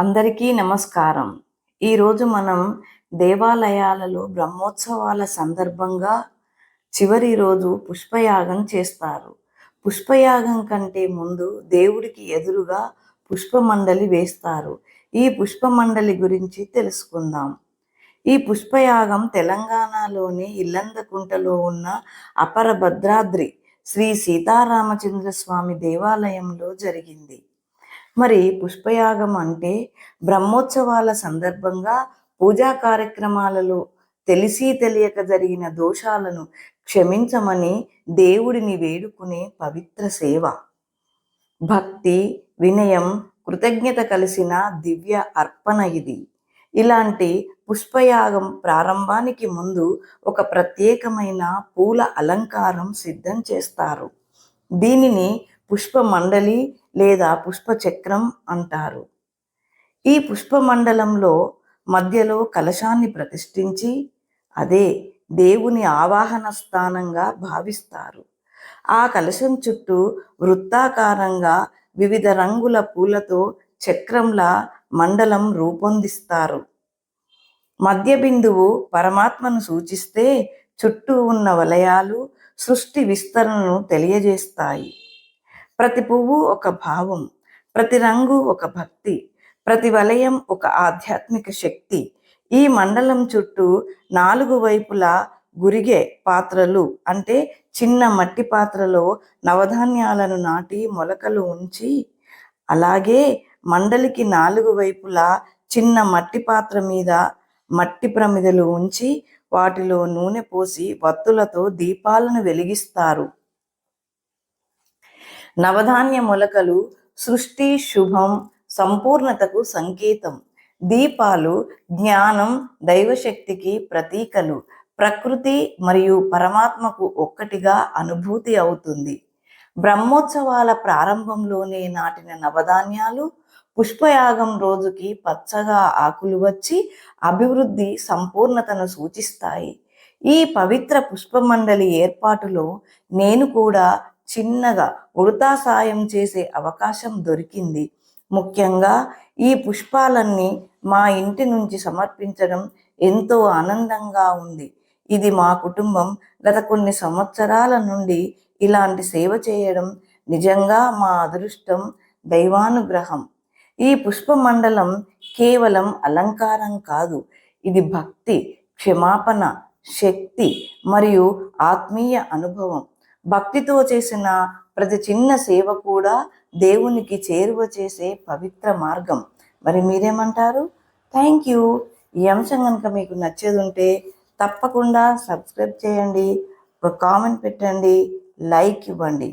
అందరికీ నమస్కారం. ఈరోజు మనం దేవాలయాలలో బ్రహ్మోత్సవాల సందర్భంగా చివరి రోజు పుష్పయాగం చేస్తారు. పుష్పయాగం కంటే ముందు దేవుడికి ఎదురుగా పుష్పమండలి వేస్తారు. ఈ పుష్పమండలి గురించి తెలుసుకుందాం. ఈ పుష్పయాగం తెలంగాణలోని ఇల్లందకుంటలో ఉన్న అపర భద్రాద్రి శ్రీ సీతారామచంద్ర స్వామి దేవాలయంలో జరిగింది. మరి పుష్పయాగం అంటే బ్రహ్మోత్సవాల సందర్భంగా పూజా కార్యక్రమాలలో తెలిసి తెలియక జరిగిన దోషాలను క్షమించమని దేవుడిని వేడుకునే పవిత్ర సేవ. భక్తి, వినయం, కృతజ్ఞత కలిసిన దివ్య అర్పణ ఇది. ఇలాంటి పుష్పయాగం ప్రారంభానికి ముందు ఒక ప్రత్యేకమైన పూల అలంకారం సిద్ధం చేస్తారు. దీనిని పుష్పమండలి లేదా పుష్పచక్రం అంటారు. ఈ పుష్పమండలంలో మధ్యలో కలశాన్ని ప్రతిష్ఠించి అదే దేవుని ఆవాహన స్థానంగా భావిస్తారు. ఆ కలశం చుట్టూ వృత్తాకారంగా వివిధ రంగుల పూలతో చక్రంలా మండలం రూపొందిస్తారు. మధ్య బిందువు పరమాత్మను సూచిస్తే చుట్టూ ఉన్న వలయాలు సృష్టి విస్తరణను తెలియజేస్తాయి. ప్రతి పువ్వు ఒక భావం, ప్రతి రంగు ఒక భక్తి, ప్రతి వలయం ఒక ఆధ్యాత్మిక శక్తి. ఈ మండలం చుట్టూ 4 వైపులా గురిగే పాత్రలు అంటే చిన్న మట్టి పాత్రలో నవధాన్యాలను నాటి మొలకలు ఉంచి, అలాగే మండలికి 4 వైపులా చిన్న మట్టి పాత్ర మీద మట్టి ప్రమిదలు ఉంచి వాటిలో నూనె పోసి వత్తులతో దీపాలను వెలిగిస్తారు. నవధాన్య మొలకలు సృష్టి, శుభం, సంపూర్ణతకు సంకేతం. దీపాలు జ్ఞానం, దైవశక్తికి ప్రతీకలు. ప్రకృతి మరియు పరమాత్మకు ఒక్కటిగా అనుభూతి అవుతుంది. బ్రహ్మోత్సవాల ప్రారంభంలోనే నాటిన నవధాన్యాలు పుష్పయాగం రోజుకి పచ్చగా ఆకులు వచ్చి అభివృద్ధి, సంపూర్ణతను సూచిస్తాయి. ఈ పవిత్ర పుష్పమండలి ఏర్పాటులో నేను కూడా చిన్నగా ఉడతా సాయం చేసే అవకాశం దొరికింది. ముఖ్యంగా ఈ పుష్పాలన్నీ మా ఇంటి నుంచి సమర్పించడం ఎంతో ఆనందంగా ఉంది. ఇది మా కుటుంబం గత కొన్ని సంవత్సరాల నుండి ఇలాంటి సేవ చేయడం నిజంగా మా అదృష్టం, దైవానుగ్రహం. ఈ పుష్పమండలం కేవలం అలంకారం కాదు, ఇది భక్తి, క్షమాపణ, శక్తి మరియు ఆత్మీయ అనుభవం. భక్తితో చేసిన ప్రతి చిన్న సేవ కూడా దేవునికి చేరువ చేసే పవిత్ర మార్గం. మరి మీరేమంటారు? Thank you. ఈ అంశం కనుక మీకు నచ్చేది ఉంటే తప్పకుండా సబ్స్క్రైబ్ చేయండి, ఒక కామెంట్ పెట్టండి, లైక్ ఇవ్వండి.